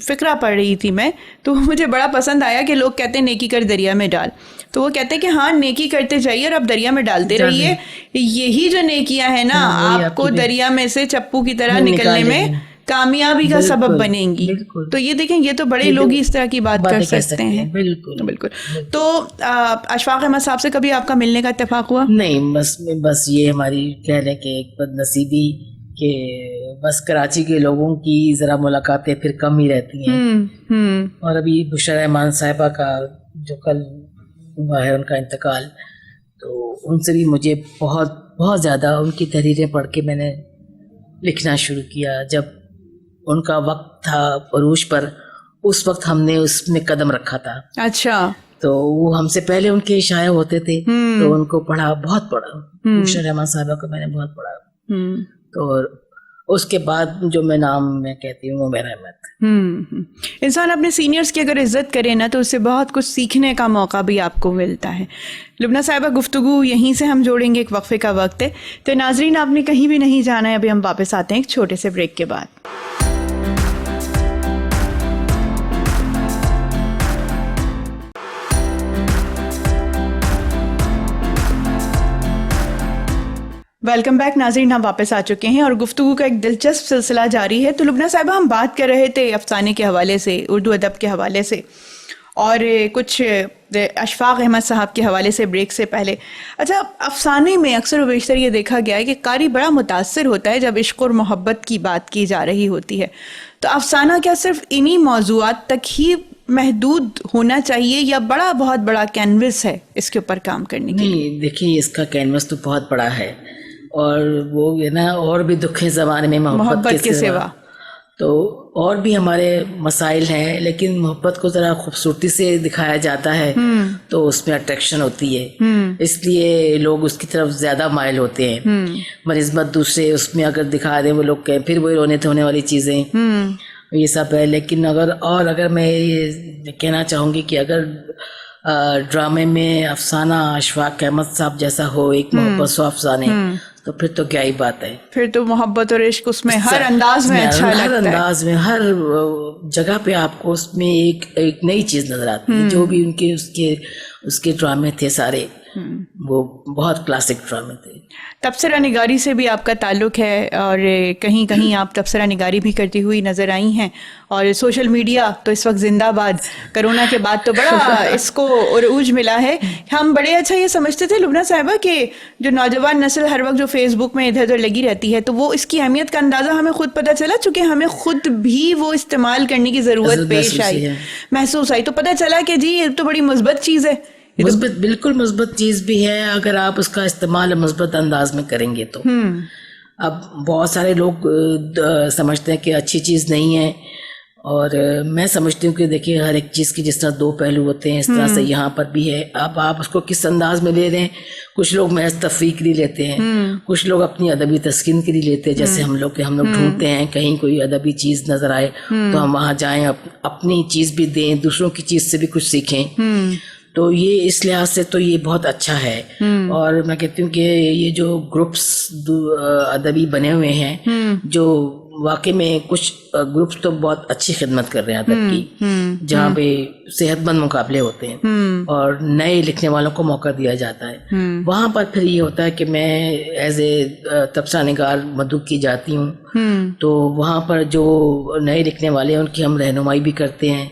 فقرہ پڑھ رہی تھی میں, تو مجھے بڑا پسند آیا کہ لوگ کہتے ہیں نیکی کر دریا میں ڈال, تو وہ کہتے ہیں کہ ہاں نیکی کرتے جائیے اور اب دریا میں ڈالتے رہیے. یہی جو نیکیاں ہیں نا آپ کو دریا میں سے چپو کی طرح نکلنے میں کامیابی کا سبب بنیں گی. تو یہ دیکھیں, یہ تو بڑے لوگ ہی اس طرح کی بات کر سکتے ہیں. بالکل. تو اشفاق احمد صاحب سے کبھی آپ کا ملنے کا اتفاق ہوا؟ نہیں, بس یہ ہماری کہہ لیں کہ ایک بد نصیبی کہ بس کراچی کے لوگوں کی ذرا ملاقاتیں پھر کم ہی رہتی ہیں. اور ابھی بشرا رحمان صاحبہ کا جو کل ہوا ہے ان کا انتقال, تو ان سے بھی مجھے بہت بہت زیادہ ان کی تحریریں پڑھ کے میں نے لکھنا شروع کیا. جب ان کا وقت تھا عروج پر, اس وقت ہم نے اس میں قدم رکھا تھا. اچھا. تو وہ ہم سے پہلے ان کے شائع ہوتے تھے, تو ان کو بہت پڑھا. بشرا رحمان صاحبہ کو میں نے بہت پڑھا. تو اس کے بعد جو نام میں کہتی ہوں عمیر احمد. انسان اپنے سینئرز کی اگر عزت کرے نا تو اس سے بہت کچھ سیکھنے کا موقع بھی آپ کو ملتا ہے. لبنہ صاحبہ, گفتگو یہیں سے ہم جوڑیں گے, ایک وقفے کا وقت ہے. تو ناظرین آپ نے کہیں بھی نہیں جانا ہے, ابھی ہم واپس آتے ہیں ایک چھوٹے سے بریک کے بعد. ویلکم بیک ناظرین، ہم واپس آ چکے ہیں اور گفتگو کا ایک دلچسپ سلسلہ جاری ہے. تو لبنہ صاحبہ، ہم بات کر رہے تھے افسانے کے حوالے سے، اردو ادب کے حوالے سے، اور کچھ اشفاق احمد صاحب کے حوالے سے بریک سے پہلے. اچھا، افسانے میں اکثر و بیشتر یہ دیکھا گیا ہے کہ قاری بڑا متاثر ہوتا ہے جب عشق اور محبت کی بات کی جا رہی ہوتی ہے. تو افسانہ کیا صرف انہی موضوعات تک ہی محدود ہونا چاہیے یا بہت بڑا کینوس ہے اس کے اوپر کام کرنے کے لیے؟ نہیں، دیکھیے اس کا کینوس تو بہت بڑا ہے، اور وہ ہے نا، اور بھی دکھ ہے زمانے میں محبت کے سوا. تو اور بھی ہمارے مسائل ہیں، لیکن محبت کو ذرا خوبصورتی سے دکھایا جاتا ہے تو اس میں اٹریکشن ہوتی ہے، اس لیے لوگ اس کی طرف زیادہ مائل ہوتے ہیں. بنسبت دوسرے اس میں اگر دکھا دیں وہ لوگ کہیں پھر وہی رونے دھونے والی چیزیں، یہ سب ہے. لیکن اگر میں یہ کہنا چاہوں گی کہ اگر ڈرامے میں افسانہ اشفاق احمد صاحب جیسا ہو، ایک محبت سو افسانے، تو پھر تو کیا ہی بات ہے. پھر تو محبت اور عشق اس میں ہر انداز میں اچھا لگتا ہے، ہر انداز میں، ہر جگہ پہ آپ کو اس میں ایک نئی چیز نظر آتی ہے. جو بھی اس کے ڈرامے تھے سارے، وہ بہت کلاسک ڈرامے تھے. تبصرہ نگاری سے بھی آپ کا تعلق ہے، اور کہیں کہیں آپ تبصرہ نگاری بھی کرتی ہوئی نظر آئی ہیں. اور سوشل میڈیا تو اس وقت زندہ باد، کرونا کے بعد تو بڑا اس کو عروج ملا ہے. ہم بڑے اچھا یہ سمجھتے تھے لبنہ صاحبہ کہ جو نوجوان نسل ہر وقت جو فیس بک میں ادھر ادھر لگی رہتی ہے، تو وہ اس کی اہمیت کا اندازہ ہمیں خود پتہ چلا، چونکہ ہمیں خود بھی وہ استعمال کرنے کی ضرورت پیش آئی، محسوس آئی. تو پتہ چلا کہ جی یہ تو بڑی مثبت چیز ہے، بالکل مثبت چیز بھی ہے اگر آپ اس کا استعمال مثبت انداز میں کریں گے تو. اب بہت سارے لوگ سمجھتے ہیں کہ اچھی چیز نہیں ہے، اور میں سمجھتی ہوں کہ دیکھیے ہر ایک چیز کی جس طرح دو پہلو ہوتے ہیں، اس طرح سے یہاں پر بھی ہے. اب آپ اس کو کس انداز میں لے رہے ہیں. کچھ لوگ محض تفریح کے لیے لیتے ہیں، کچھ لوگ اپنی ادبی تسکین کے لیے لیتے ہیں. جیسے ہم لوگ ڈھونڈتے ہیں کہیں کوئی ادبی چیز نظر آئے تو ہم وہاں جائیں، اپنی چیز بھی دیں، دوسروں کی چیز سے بھی کچھ سیکھیں. تو یہ اس لحاظ سے تو یہ بہت اچھا ہے. اور میں کہتی ہوں کہ یہ جو گروپس ادبی بنے ہوئے ہیں، جو واقع میں کچھ گروپس تو بہت اچھی خدمت کر رہے ہیں ادب کی، جہاں پہ صحت مند مقابلے ہوتے ہیں اور نئے لکھنے والوں کو موقع دیا جاتا ہے. وہاں پر پھر یہ ہوتا ہے کہ میں ایز اے تبصرہ نگار مدعو کی جاتی ہوں، تو وہاں پر جو نئے لکھنے والے ہیں ان کی ہم رہنمائی بھی کرتے ہیں،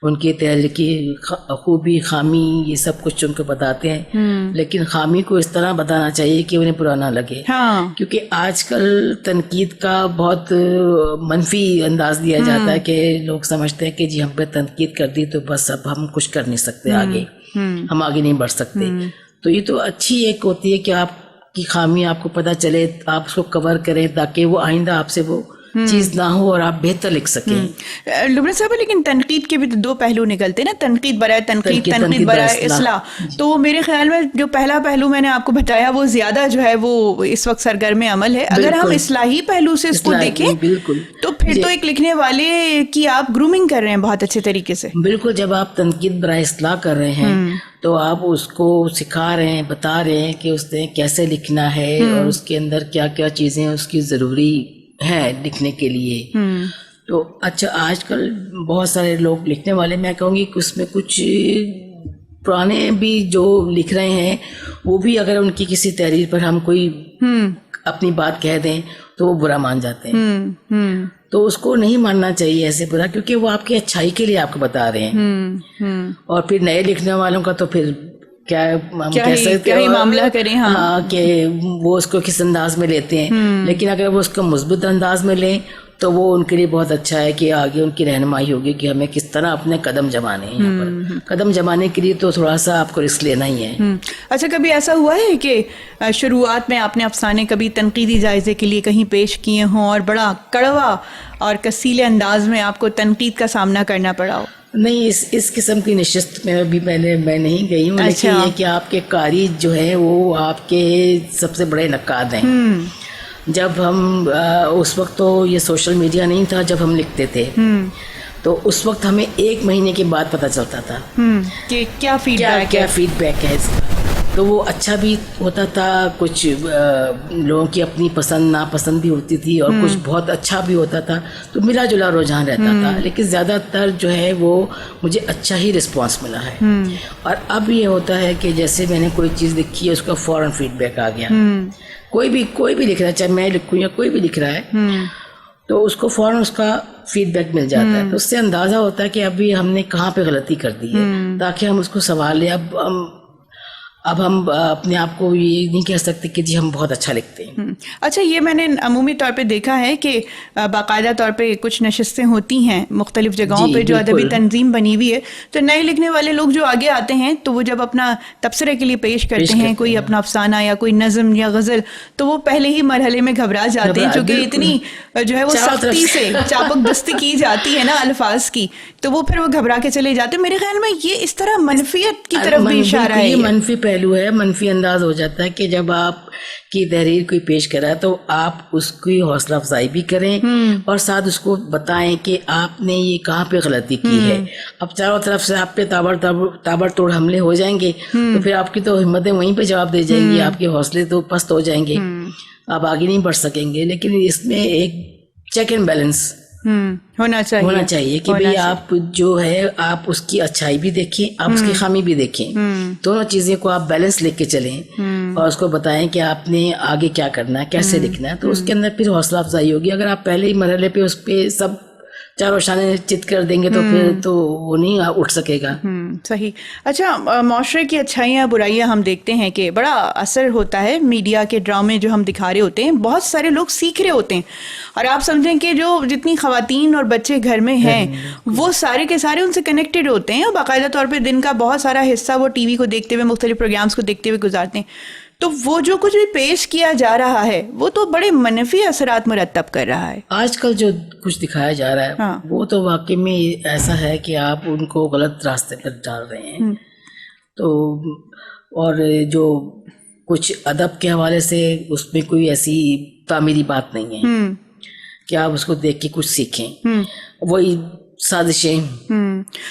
ان کی تحریری خوبی خامی یہ سب کچھ ان کو بتاتے ہیں. لیکن خامی کو اس طرح بتانا چاہیے کہ انہیں برا نہ لگے، کیونکہ آج کل تنقید کا بہت منفی انداز دیا جاتا ہے کہ لوگ سمجھتے ہیں کہ جی ہم پہ تنقید کر دی تو بس اب ہم کچھ کر نہیں سکتے، آگے ہم آگے نہیں بڑھ سکتے. تو یہ تو اچھی ایک ہوتی ہے کہ آپ کی خامی آپ کو پتہ چلے، آپ اس کو کور کریں تاکہ وہ آئندہ آپ سے وہ چیز نہ ہو اور آپ بہتر لکھ سکیں. لبنہ صاحب، لیکن تنقید کے بھی تو دو پہلو نکلتے ہیں نا، تنقید برائے تنقید برائے اصلاح. تو میرے خیال میں جو پہلا پہلو میں نے آپ کو بتایا وہ زیادہ جو ہے وہ اس وقت سرگرم عمل ہے. اگر ہم اصلاحی پہلو سے اس کو دیکھیں تو پھر تو ایک لکھنے والے کی آپ گرومنگ کر رہے ہیں بہت اچھے طریقے سے. بالکل، جب آپ تنقید برائے اصلاح کر رہے ہیں تو آپ اس کو سکھا رہے ہیں، بتا رہے ہیں کہ اس نے کیسے لکھنا ہے اور اس کے اندر کیا کیا چیزیں اس کی ضروری ہے لکھنے کے لیے. تو اچھا، آج کل بہت سارے لوگ لکھنے والے، میں کہوں گی کہ اس میں کچھ پرانے بھی جو لکھ رہے ہیں وہ بھی اگر ان کی کسی تحریر پر ہم کوئی اپنی بات کہہ دیں تو وہ برا مان جاتے ہیں. تو اس کو نہیں ماننا چاہیے ایسے برا، کیونکہ وہ آپ کی اچھائی کے لیے آپ کو بتا رہے ہیں. اور پھر نئے لکھنے والوں کا تو پھر کیا ہم کہہ سکتے ہیں معاملہ کریں، ہاں، کہ وہ اس کو کس انداز میں لیتے ہیں. لیکن اگر وہ اس کو مثبت انداز میں لیں تو وہ ان کے لیے بہت اچھا ہے کہ آگے ان کی رہنمائی ہوگی کہ ہمیں کس طرح اپنے قدم جمانے ہیں. یہاں پر قدم جمانے کے لیے تو تھوڑا سا آپ کو رسک لینا ہی ہے. اچھا، کبھی ایسا ہوا ہے کہ شروعات میں آپ نے افسانے کبھی تنقیدی جائزے کے لیے کہیں پیش کیے ہوں اور بڑا کڑوا اور کسیلے انداز میں آپ کو تنقید کا سامنا کرنا پڑا ہو؟ نہیں، اس قسم کی نشست میں ابھی میں نہیں گئی ہوں. لیکن یہ کہ آپ کے قاری جو ہیں وہ آپ کے سب سے بڑے نقاد ہیں. جب ہم اس وقت تو یہ سوشل میڈیا نہیں تھا، جب ہم لکھتے تھے تو اس وقت ہمیں 1 مہینے کے بعد پتہ چلتا تھا کہ کیا فیڈ بیک ہے اس کا. تو وہ اچھا بھی ہوتا تھا, کچھ لوگوں کی اپنی پسند ناپسند بھی ہوتی تھی, اور کچھ بہت اچھا بھی ہوتا تھا, تو ملا جلا رجحان رہتا تھا. لیکن زیادہ تر جو ہے وہ مجھے اچھا ہی رسپانس ملا ہے. اور اب یہ ہوتا ہے کہ جیسے میں نے کوئی چیز لکھی ہے, اس کا فوراً فیڈ بیک آ گیا. کوئی بھی لکھ رہا ہے, چاہے میں لکھوں یا کوئی بھی لکھ رہا ہے, تو اس کو فوراً اس کا فیڈ بیک مل جاتا ہے. تو اس سے اندازہ ہوتا ہے کہ ابھی ہم نے کہاں پہ غلطی کر دی ہے, تاکہ ہم اس کو سنوار لیں. اب ہم اپنے آپ کو یہ نہیں کہہ سکتے کہ جی ہم بہت اچھا لکھتے ہیں. اچھا, یہ میں نے عمومی طور پہ دیکھا ہے کہ باقاعدہ طور پہ کچھ نشستیں ہوتی ہیں مختلف جگہوں پہ جو ادبی تنظیم بنی ہوئی ہے, تو نئے لکھنے والے لوگ جو آگے آتے ہیں تو وہ جب اپنا تبصرے کے لیے پیش کرتے ہیں کوئی اپنا افسانہ یا کوئی نظم یا غزل, تو وہ پہلے ہی مرحلے میں گھبرا جاتے ہیں, چونکہ اتنی جو ہے وہ سختی سے چاپک دستی کی جاتی ہے نا الفاظ کی, تو وہ پھر وہ گھبرا کے چلے جاتے ہیں. میرے خیال میں یہ اس طرح منفیت کی طرف بھی اشارہ ہے. یہ منفی پہلو ہے, منفی انداز ہو جاتا ہے کہ جب آپ کی تحریر کوئی پیش کرا تو آپ اس کی حوصلہ افزائی بھی کریں اور ساتھ اس کو بتائیں کہ آپ نے یہ کہاں پہ غلطی کی ہے. اب چاروں طرف سے آپ پہ تابڑ توڑ حملے ہو جائیں گے تو پھر آپ کی تو ہمتیں وہیں پہ جواب دے جائیں گی, آپ کے حوصلے تو پست ہو جائیں گے, آپ آگے نہیں بڑھ سکیں گے. لیکن اس میں ایک چیک اینڈ بیلنس ہونا چاہیے کہ بھئی آپ جو ہے آپ اس کی اچھائی بھی دیکھیں, آپ اس کی خامی بھی دیکھیں, دونوں چیزیں کو آپ بیلنس لے کے چلیں اور اس کو بتائیں کہ آپ نے آگے کیا کرنا ہے, کیسے لکھنا ہے. تو اس کے اندر پھر حوصلہ افزائی ہوگی. اگر آپ پہلے ہی مرحلے پہ اس پہ سب چاروں شانے چت کر دیں گے تو پھر تو وہ نہیں اٹھ سکے گا. صحیح. اچھا, معاشرے کی اچھائیاں برائیاں ہم دیکھتے ہیں کہ بڑا اثر ہوتا ہے میڈیا کے ڈرامے جو ہم دکھا رہے ہوتے ہیں, بہت سارے لوگ سیکھ رہے ہوتے ہیں, اور آپ سمجھیں کہ جو جتنی خواتین اور بچے گھر میں ہیں وہ سارے کے سارے ان سے کنیکٹڈ ہوتے ہیں, اور باقاعدہ طور پہ دن کا بہت سارا حصہ وہ ٹی وی کو دیکھتے ہوئے مختلف پروگرامز کو دیکھتے ہوئے گزارتے ہیں. تو وہ جو کچھ بھی پیش کیا جا رہا ہے وہ تو بڑے منفی اثرات مرتب کر رہا ہے. آج کل جو کچھ دکھایا جا رہا ہے وہ تو واقعی میں ایسا ہے کہ آپ ان کو غلط راستے پر ڈال رہے ہیں. تو اور جو کچھ ادب کے حوالے سے اس میں کوئی ایسی تعمیری بات نہیں ہے کہ آپ اس کو دیکھ کے کچھ سیکھیں, وہی سازشیں.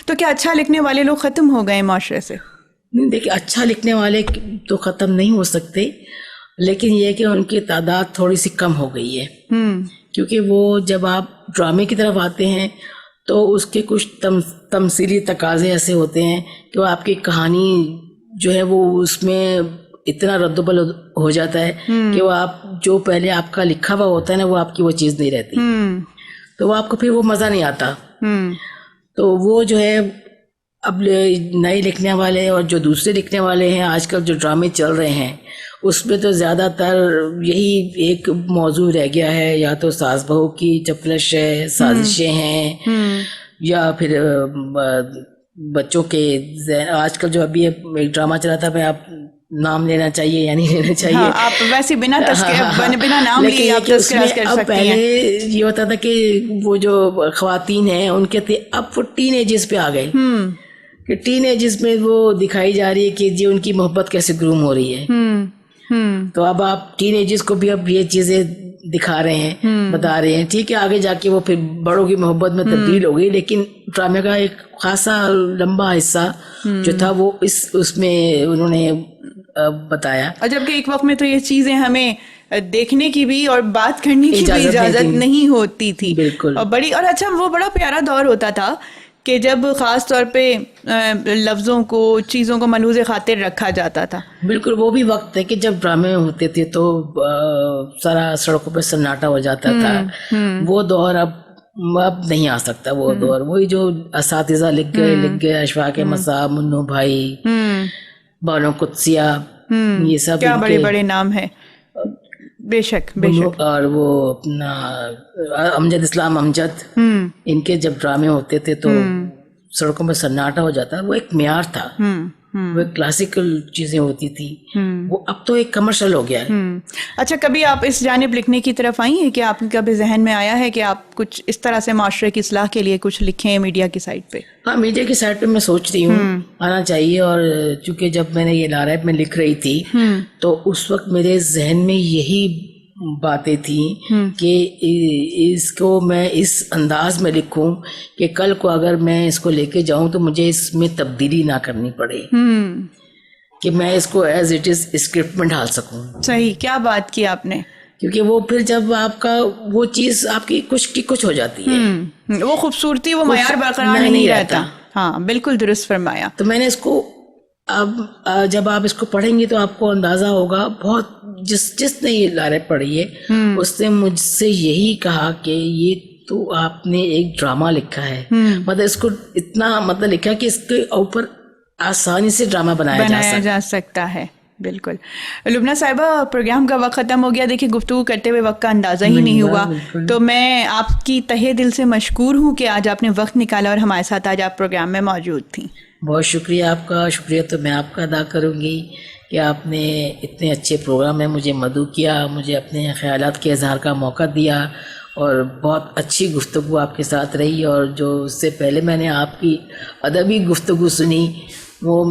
تو کیا اچھا لکھنے والے لوگ ختم ہو گئے معاشرے سے؟ دیکھیں, اچھا لکھنے والے تو ختم نہیں ہو سکتے, لیکن یہ کہ ان کی تعداد تھوڑی سی کم ہو گئی ہے. کیونکہ وہ جب آپ ڈرامے کی طرف آتے ہیں تو اس کے کچھ تمثیلی تقاضے ایسے ہوتے ہیں کہ وہ آپ کی کہانی جو ہے وہ اس میں اتنا رد و بدل ہو جاتا ہے کہ وہ آپ جو پہلے آپ کا لکھا ہوا ہوتا ہے نا وہ آپ کی وہ چیز نہیں رہتی, تو وہ آپ کو پھر وہ مزہ نہیں آتا. تو وہ جو ہے اب نئے لکھنے والے اور جو دوسرے لکھنے والے ہیں آج کل جو ڈرامے چل رہے ہیں اس میں تو زیادہ تر یہی ایک موضوع رہ گیا ہے, یا تو ساس بہو کی چپلش ہے, سازشیں ہیں, یا پھر بچوں کے آج کل جو ابھی ایک ڈرامہ چلا تھا, میں آپ نام لینا چاہیے یا نہیں لینا چاہیے, آپ ویسے بنا نام لیے آپ تذکرہ کر سکتے ہیں. پہلے یہ ہوتا تھا کہ وہ جو خواتین ہیں ان کے اب وہ ٹین ایجز پہ آ گئے کہ ٹین ایجز میں وہ دکھائی جا رہی ہے کہ جی ان کی محبت کیسے گروم ہو رہی ہے. تو اب آپ ٹین ایجز کو بھی اب یہ چیزیں دکھا رہے ہیں, بتا رہے ہیں. ٹھیک ہے, آگے جا کے وہ پھر بڑوں کی محبت میں تبدیل ہو گئی, لیکن ڈرامے کا ایک خاصا لمبا حصہ جو تھا وہ اس میں انہوں نے بتایا. اور جبکہ ایک وقت میں تو یہ چیزیں ہمیں دیکھنے کی بھی اور بات کرنے کی بھی اجازت نہیں ہوتی تھی. بالکل. اور بڑی اور اچھا وہ بڑا پیارا دور ہوتا تھا کہ جب خاص طور پہ لفظوں کو چیزوں کو ملحوظ خاطر رکھا جاتا تھا. بالکل, وہ بھی وقت ہے کہ جب ڈرامے ہوتے تھے تو سارا سڑکوں پہ سناٹا ہو جاتا تھا. وہ دور اب نہیں آ سکتا. وہ دور وہی جو اساتذہ لکھ گئے اشفاق مساء, منو بھائی, بانو قدسیہ, یہ سب کیا بڑے بڑے نام ہیں. بے شک. اور وہ اپنا امجد اسلام امجد, ان کے جب ڈرامے ہوتے تھے تو سڑکوں میں سناٹا ہو جاتا. وہ ایک معیار تھا, وہ ایک کلاسیکل چیزیں ہوتی تھی. وہ اب تو ایک کمرشل ہو گیا ہے. اچھا, کبھی آپ اس جانب لکھنے کی طرف آئی ہیں کہ آپ کے کبھی ذہن میں آیا ہے کہ آپ کچھ اس طرح سے معاشرے کی اصلاح کے لیے کچھ لکھیں میڈیا کی سائٹ پہ؟ ہاں, میڈیا کی سائٹ پہ میں سوچ رہی ہوں آنا چاہیے. اور چونکہ جب میں نے یہ لارائب میں لکھ رہی تھی تو اس وقت میرے ذہن میں یہی باتیں تھیں کہ اس کو میں اس انداز میں لکھوں کہ کل کو اگر میں اس کو لے کے جاؤں تو مجھے اس میں تبدیلی نہ کرنی پڑے. کہ میں اس کو ایز اٹ از اسکرپٹ میں ڈال سکوں. صحیح, کیا بات کی آپ نے. کیونکہ وہ پھر جب آپ کا وہ چیز آپ کی کچھ ہو جاتی ہے, وہ خوبصورتی, وہ معیار برقرار نہیں رہتا. ہاں بالکل درست فرمایا. تو میں نے اس کو اب جب آپ اس کو پڑھیں گے تو آپ کو اندازہ ہوگا. بہت جس نے یہ لارے پڑھی ہے اس نے مجھ سے یہی کہا کہ یہ تو آپ نے ایک ڈرامہ لکھا ہے, مطلب اس کو اتنا مطلب لکھا کہ اس کے اوپر آسانی سے ڈرامہ بنایا جا سکتا ہے. بالکل. لبنہ صاحبہ, پروگرام کا وقت ختم ہو گیا. دیکھیں گفتگو کرتے ہوئے وقت کا اندازہ ہی نہیں ہوا. تو میں آپ کی تہہ دل سے مشکور ہوں کہ آج آپ نے وقت نکالا اور ہمارے ساتھ آج آپ پروگرام میں موجود تھیں. بہت شکریہ آپ کا. شکریہ تو میں آپ کا ادا کروں گی کہ آپ نے اتنے اچھے پروگرام میں مجھے مدعو کیا, مجھے اپنے خیالات کے اظہار کا موقع دیا, اور بہت اچھی گفتگو آپ کے ساتھ رہی. اور جو اس سے پہلے میں نے آپ کی ادبی گفتگو سنی وہ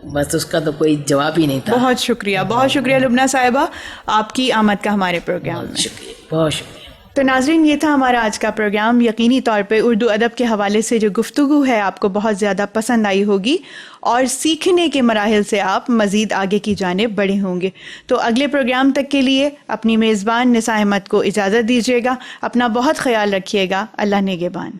بس اس کا تو کوئی جواب ہی نہیں تھا. بہت شکریہ, بہت شکریہ لبنہ صاحبہ آپ کی آمد کا ہمارے پروگرام میں. شکریہ, بہت شکریہ. تو ناظرین, یہ تھا ہمارا آج کا پروگرام. یقینی طور پہ اردو ادب کے حوالے سے جو گفتگو ہے آپ کو بہت زیادہ پسند آئی ہوگی, اور سیکھنے کے مراحل سے آپ مزید آگے کی جانب بڑھے ہوں گے. تو اگلے پروگرام تک کے لیے اپنی میزبان نساء احمد کو اجازت دیجیے گا. اپنا بہت خیال رکھیے گا. اللہ نگہبان.